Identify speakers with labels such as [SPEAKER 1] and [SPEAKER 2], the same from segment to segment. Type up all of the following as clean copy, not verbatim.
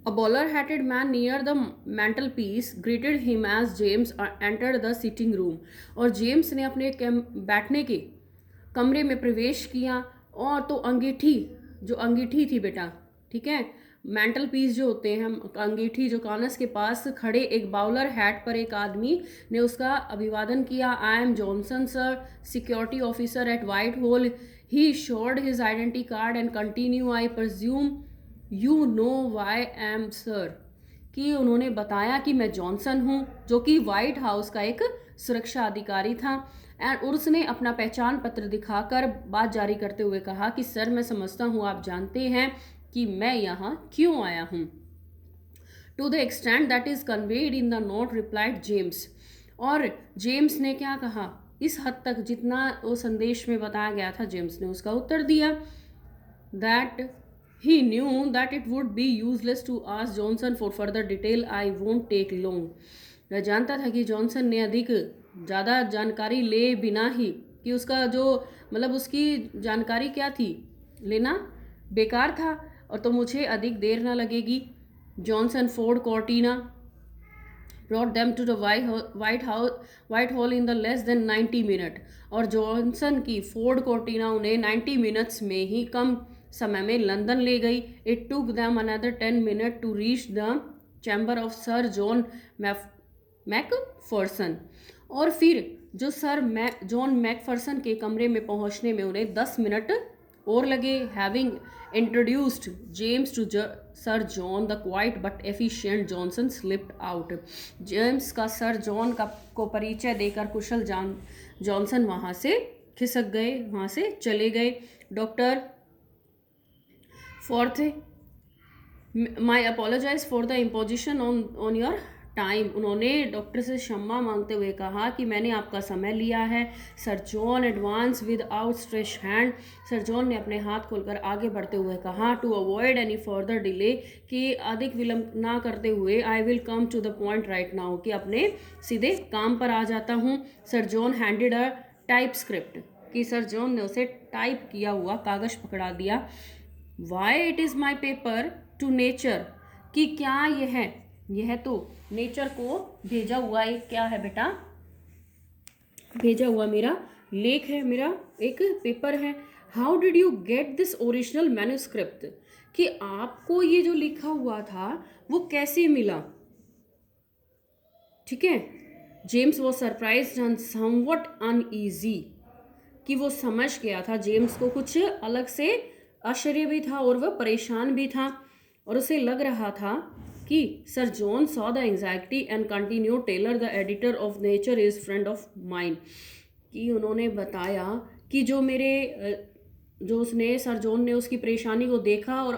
[SPEAKER 1] A bowler hatted man near the mantelpiece greeted him as James entered the sitting room. और James ने अपने बैठने के कमरे में प्रवेश किया। और तो अंगीठी, जो अंगीठी थी बेटा, ठीक है, मेंटल पीस जो होते हैं, अंगीठी जो कानस के पास खड़े एक बाउलर हैट पर एक आदमी ने उसका अभिवादन किया। I am Johnson sir, security officer at Whitehall. He showed his identity card and continue, I presume you know why am sir. कि उन्होंने बताया कि मैं जॉनसन हूँ, जो कि वाइट हाउस का एक सुरक्षा अधिकारी था। एंड उसने अपना पहचान पत्र दिखाकर बात जारी करते हुए कहा कि सर मैं समझता हूँ आप जानते हैं कि मैं यहाँ क्यों आया हूँ। To the extent that is conveyed in the note replied James. और जेम्स ने क्या कहा, इस हद तक जितना वो संदेश में बताया गया था जेम्स ने उसका उत्तर दिया। That he knew that it would be useless to ask Johnson for further detail. I won't take long. वह जानता था कि जॉनसन ने अधिक ज़्यादा जानकारी ले बिना ही, कि उसका जो मतलब उसकी जानकारी क्या थी लेना बेकार था, और तो मुझे अधिक देर ना लगेगी। Johnson Ford Cortina brought them to the White Hall in the less than 90 minute. और जॉनसन की फोर्ड कोर्टिना उन्हें 90 मिनट्स में ही कम समय में लंदन ले गई। It took them another 10 minute to reach the chamber of sir John Macpherson. और फिर जो जॉन मैकफर्सन के कमरे में पहुंचने में उन्हें 10 मिनट और लगे। Having introduced James to sir John the quiet but efficient Johnson slipped out. James का सर जॉन का को परिचय देकर कुशल जॉनसन वहाँ से खिसक गए, वहाँ से चले गए। Doctor Forth, my apologise for the imposition on your time. उन्होंने डॉक्टर से क्षमा मांगते हुए कहा कि मैंने आपका समय लिया है। Sir John advance with outstretch hand. Sir John ने अपने हाथ खोलकर आगे बढ़ते हुए कहा, to avoid any further delay, कि अधिक विलंब ना करते हुए, I will come to the point right now, कि अपने सीधे काम पर आ जाता हूँ। Sir John handed a typescript, कि सर जॉन ने उसे टाइप किया हुआ कागज पकड़ा दिया। Why it is my paper two nature, कि क्या यह तो नेचर को भेजा हुआ एक क्या है बेटा, भेजा हुआ मेरा लेख है, मेरा एक पेपर है। How did you get this original manuscript, कि आपको ये जो लिखा हुआ था वो कैसे मिला, ठीक है। जेम्स वो सरप्राइज एंड समवट अनईजी, कि वो समझ गया था, जेम्स को कुछ अलग से आश्चर्य भी था और वह परेशान भी था। और उसे लग रहा था कि sir John saw the anxiety and continue Taylor the editor of Nature is friend of mind, कि उन्होंने बताया कि जो उसने सर जॉन ने उसकी परेशानी को देखा, और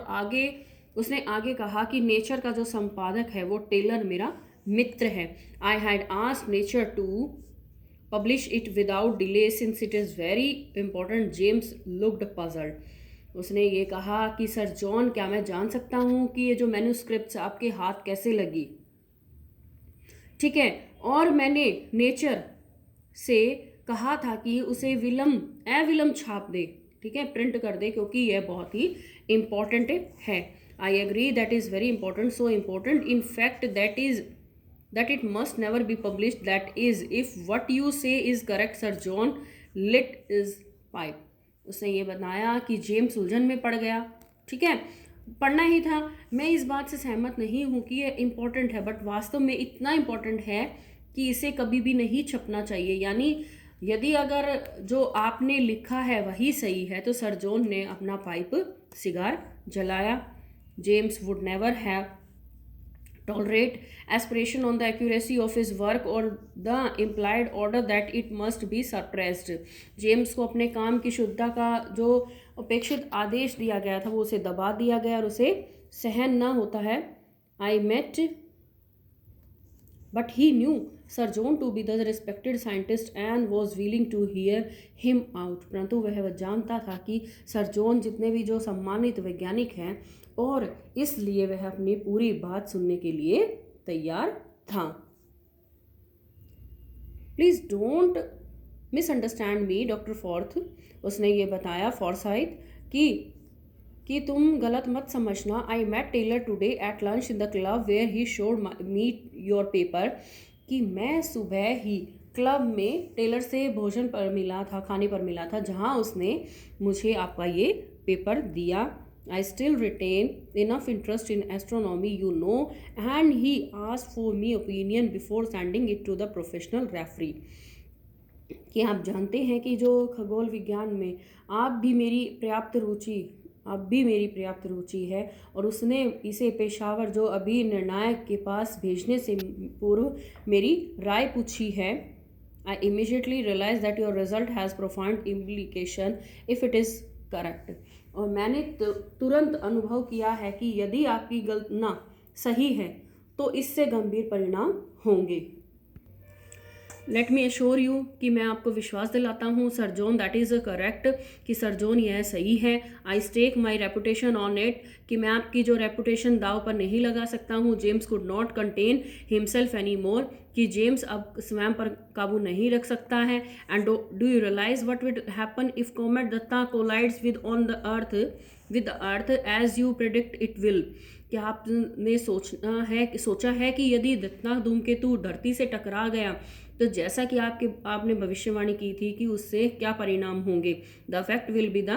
[SPEAKER 1] उसने आगे कहा कि नेचर का जो संपादक है वो टेलर मेरा मित्र है। I had asked Nature to publish it without delay since it is very important. James looked puzzled. उसने ये कहा कि सर जॉन, क्या मैं जान सकता हूँ कि ये जो मैन्यूस्क्रिप्ट्स आपके हाथ कैसे लगी, ठीक है। और मैंने नेचर से कहा था कि उसे अविलंब छाप दे, ठीक है, प्रिंट कर दे, क्योंकि यह बहुत ही इम्पॉर्टेंट है। I agree that is very important, so important in fact that it must never be published, that is if what you say is correct. Sir John lit his pipe. उसने ये बताया कि जेम्स उलझन में पड़ गया, ठीक है, पढ़ना ही था। मैं इस बात से सहमत नहीं हूँ कि ये इम्पोर्टेंट है, बट वास्तव में इतना इम्पोर्टेंट है कि इसे कभी भी नहीं छपना चाहिए। यानी यदि अगर जो आपने लिखा है वही सही है, तो सर जॉन ने अपना पाइप सिगार जलाया। James would never have tolerate aspiration on the accuracy of his work or the implied order that it must be suppressed. James को अपने काम की शुद्धता का जो अपेक्षित आदेश दिया गया था वो उसे दबा दिया गया और उसे सहन न होता है। I met but he knew Sir John to be the respected scientist and was willing to hear him out. परंतु वह जानता था कि सर जॉन जितने भी जो सम्मानित वैज्ञानिक हैं, और इसलिए वह अपनी पूरी बात सुनने के लिए तैयार था। Please don't misunderstand me doctor forth, उसने ये बताया फॉरसाइथ, कि कि तुम गलत मत समझना। I met Taylor today at lunch in the club where he showed me your paper. कि मैं सुबह ही क्लब में टेलर से भोजन पर मिला था, खाने पर मिला था, जहाँ उसने मुझे आपका ये पेपर दिया। I still retain enough interest in astronomy, you know, and he asked for me opinion before sending it to the professional referee. कि आप जानते हैं कि जो खगोल विज्ञान में अब भी मेरी पर्याप्त रुचि है, और उसने इसे पेशावर जो अभी निर्णायक के पास भेजने से पूर्व मेरी राय पूछी है। I immediately realise that your result has profound implication if it is correct. और मैंने तुरंत अनुभव किया है कि यदि आपकी गणना सही है तो इससे गंभीर परिणाम होंगे। लेट मी एश्योर यू कि मैं आपको विश्वास दिलाता हूँ sir John that is correct, कि सर जॉन यह सही है। I stake my reputation on it, कि मैं आपकी जो रेपुटेशन दाव पर नहीं लगा सकता हूँ। James could not contain himself any more, कि जेम्स अब स्वयं पर काबू नहीं रख सकता है। And do you realise what will happen if comet Datta collides with the earth as you predict it will. क्या आपने सोचा है कि यदि दत्ता धूमकेतु धरती से टकरा गया तो जैसा कि आपने भविष्यवाणी की थी कि उससे क्या परिणाम होंगे। The effect will be the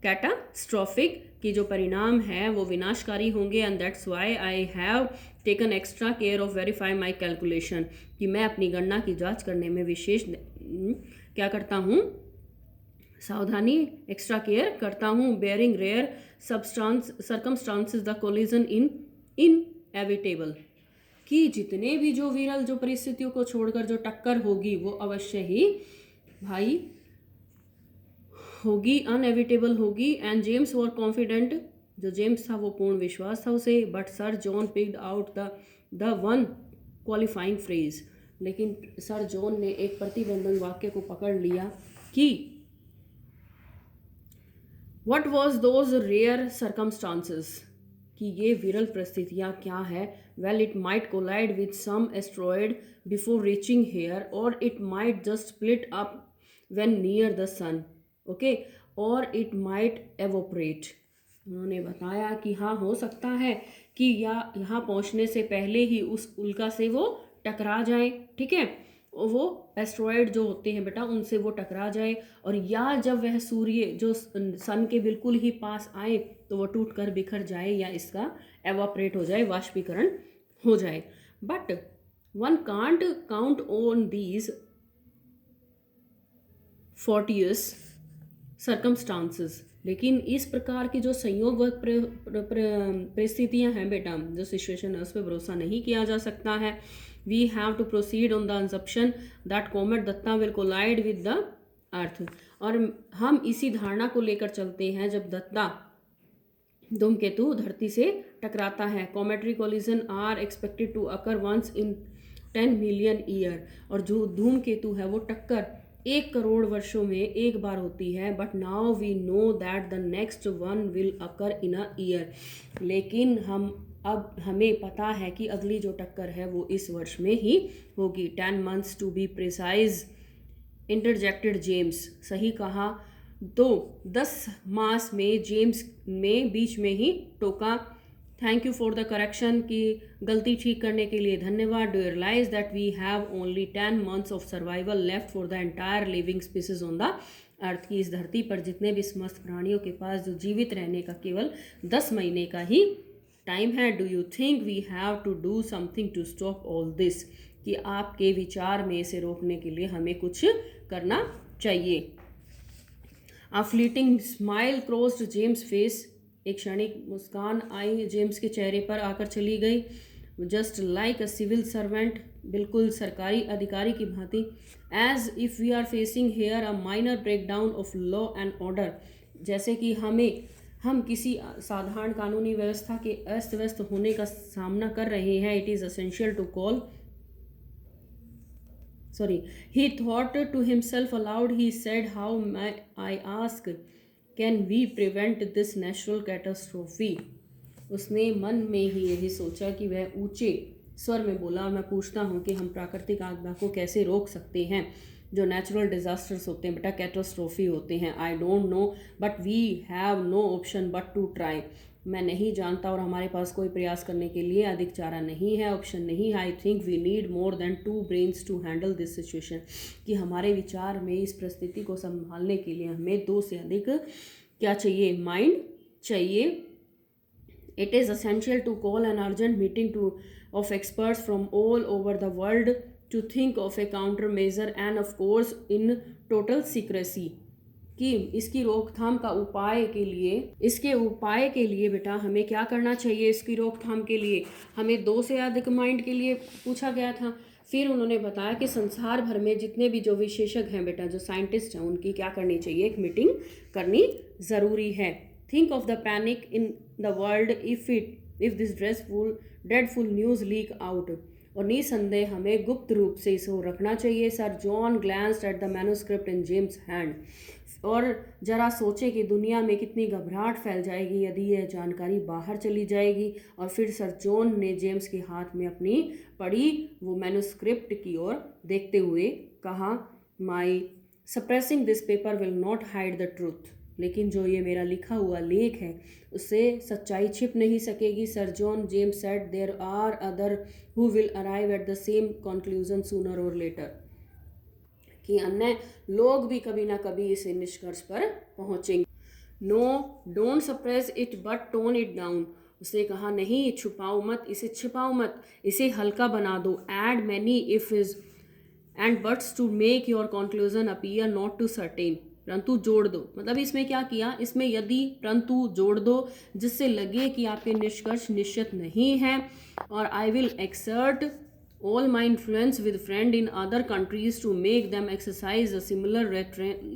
[SPEAKER 1] catastrophic, कि जो परिणाम है वो विनाशकारी होंगे। And that's why I have taken extra care of verify my calculation, कि मैं अपनी गणना की जांच करने में विशेष क्या करता हूँ, सावधानी, एक्स्ट्रा केयर करता हूँ। Bearing rare circumstances the collision inevitable, कि जितने भी जो विरल जो परिस्थितियों को छोड़कर जो टक्कर होगी वो अवश्य ही भाई होगी, अनएविटेबल होगी। एंड जेम्स वर कॉन्फिडेंट, जो जेम्स था वो पूर्ण विश्वास था उसे। But sir John picked out the one qualifying phrase, लेकिन सर जॉन ने एक प्रतिबंधक वाक्य को पकड़ लिया कि what was those rare circumstances, कि ये विरल परिस्थितियाँ क्या है। Well it might collide with some asteroid before reaching here, और it might just split up when near the sun, okay, और इट माइट एवोपरेट। उन्होंने बताया कि हाँ, हो सकता है कि यहाँ पहुँचने से पहले ही उस उल्का से वो टकरा जाए, ठीक है, वो एस्ट्रॉयड जो होते हैं बेटा उनसे वो टकरा जाए, और या जब वह सूर्य जो सन के बिल्कुल ही पास आए तो वो टूट कर बिखर जाए या इसका एवापरेट हो जाए, वाष्पीकरण हो जाए। But one can't count on these Fortius circumstances, लेकिन इस प्रकार की जो संयोग परिस्थितियां हैं बेटा, जो सिचुएशन है उस पर भरोसा नहीं किया जा सकता है। We have to proceed on the assumption that comet Datta will collide with the earth, और हम इसी धारणा को लेकर चलते हैं जब दत्ता धूमकेतु धरती से टकराता है। Cometary collision are expected to occur once in 10 million year, और जो धूमकेतु है वो टक्कर 1 करोड़ वर्षों में एक बार होती है। But now we know that the next one will occur in a year, लेकिन हमें पता है कि अगली जो टक्कर है वो इस वर्ष में ही होगी। 10 months to be precise, interjected James, सही कहा, तो 10 मास में जेम्स में बीच में ही टोका। Thank you for the correction, की गलती ठीक करने के लिए धन्यवाद। Do realise that we have only 10 months of survival left for the entire living species on the earth, की इस धरती पर जितने भी समस्त प्राणियों के पास जो जीवित रहने का केवल 10 महीने का ही टाइम है। Do you think we have to do something to stop all this, कि आपके विचार में इसे रोकने के लिए हमें कुछ करना चाहिए। A fleeting smile crossed James face, एक क्षणिक मुस्कान आई जेम्स के चेहरे पर आकर चली गई। Just like a civil servant, बिल्कुल सरकारी अधिकारी की भांति। As if we are facing here a minor break down of law and order, जैसे कि हम किसी साधारण कानूनी व्यवस्था के अस्त व्यस्त होने का सामना कर रहे हैं। It is essential to call he thought to himself aloud, he said, how I ask, can we prevent this natural catastrophe? उसने मन में ही यही सोचा कि वह ऊंचे स्वर में बोला, और मैं पूछता हूँ कि हम प्राकृतिक आपदा को कैसे रोक सकते हैं। जो नेचुरल डिज़ास्टर्स होते हैं बेटा, कैटास्ट्रोफी होते हैं। I don't know but we have no option but to try. मैं नहीं जानता और हमारे पास कोई प्रयास करने के लिए अधिक चारा नहीं है, ऑप्शन नहीं है। I think we need more than 2 brains to handle this situation, कि हमारे विचार में इस परिस्थिति को संभालने के लिए हमें 2 से अधिक क्या चाहिए, माइंड चाहिए। It is essential to call an urgent meeting of experts from all over the world to think of a countermeasure and of course in total secrecy। कि इसकी रोकथाम का उपाय के लिए, इसके उपाय के लिए बेटा हमें क्या करना चाहिए। इसकी रोकथाम के लिए हमें 2 से अधिक माइंड के लिए पूछा गया था। फिर उन्होंने बताया कि संसार भर में जितने भी जो विशेषज्ञ हैं बेटा, जो साइंटिस्ट हैं, उनकी क्या करनी चाहिए, एक मीटिंग करनी ज़रूरी है। Think of the panic in the world if this dreadful news leak out. और निसंदेह हमें गुप्त रूप से इसको रखना चाहिए। Sir John glanced at the manuscript in James hand. और ज़रा सोचे कि दुनिया में कितनी घबराहट फैल जाएगी यदि यह जानकारी बाहर चली जाएगी। और फिर सर जॉन ने जेम्स के हाथ में अपनी पड़ी वो मैन्युस्क्रिप्ट की ओर देखते हुए कहा, my suppressing this paper will not hide the truth. लेकिन जो ये मेरा लिखा हुआ लेख है उससे सच्चाई छिप नहीं सकेगी। Sir John James said there are other who will arrive at the same conclusion sooner और लेटर, कि अन्य लोग भी कभी ना कभी इस निष्कर्ष पर पहुंचेंगे। No don't suppress it but tone it down. उसने कहा नहीं छुपाओ मत, इसे छिपाओ मत, इसे हल्का बना दो। Add many ifs and buts to make your conclusion appear not too certain. परंतु जोड़ दो, मतलब इसमें क्या किया, इसमें यदि परंतु जोड़ दो जिससे लगे कि आपके निष्कर्ष निश्चित नहीं है। और I will exert all my influence with friend in other countries to make them exercise a similar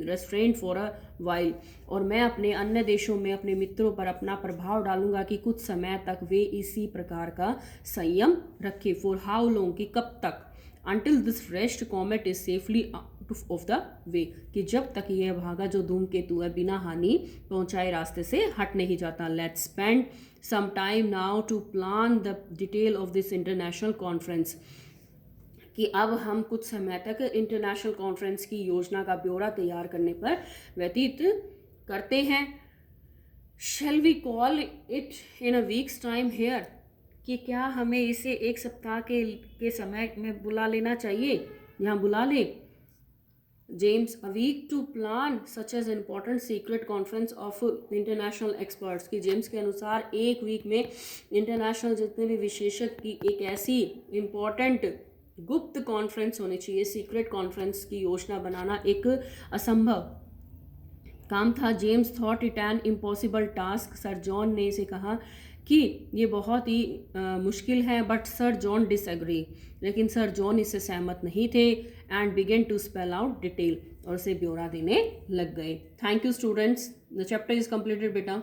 [SPEAKER 1] restraint for a while। और मैं अपने अन्य देशों में अपने मित्रों पर अपना प्रभाव डालूंगा कि कुछ समय तक वे इसी प्रकार का संयम रखें। for how long, कि कब तक। until this wretched comet is safely out of the way, कि जब तक यह भागा जो धूमकेतु है बिना हानि पहुंचाए रास्ते से हट नहीं जाता। let's spend some time now to plan the detail of this international conference, कि अब हम कुछ समय तक इंटरनेशनल कॉन्फ्रेंस की योजना का ब्यौरा तैयार करने पर व्यतीत करते हैं। shall we call it in a week's time here, कि क्या हमें इसे एक सप्ताह के समय में बुला लेना चाहिए, यहाँ बुला ले। James a week to plan such as important secret conference of international experts, कि जेम्स के अनुसार एक वीक में इंटरनेशनल जितने भी विशेषज्ञ की एक ऐसी इम्पॉर्टेंट गुप्त कॉन्फ्रेंस होनी चाहिए, सीक्रेट कॉन्फ्रेंस की योजना बनाना एक असंभव काम था। James thought it an impossible task. Sir John ने इसे कहा कि ये बहुत ही मुश्किल है। बट सर जॉन डिसएग्री, लेकिन सर जॉन इससे सहमत नहीं थे। And begin to spell out detail, और उसे ब्यौरा देने लग गए। Thank you students, the chapter is completed बेटा।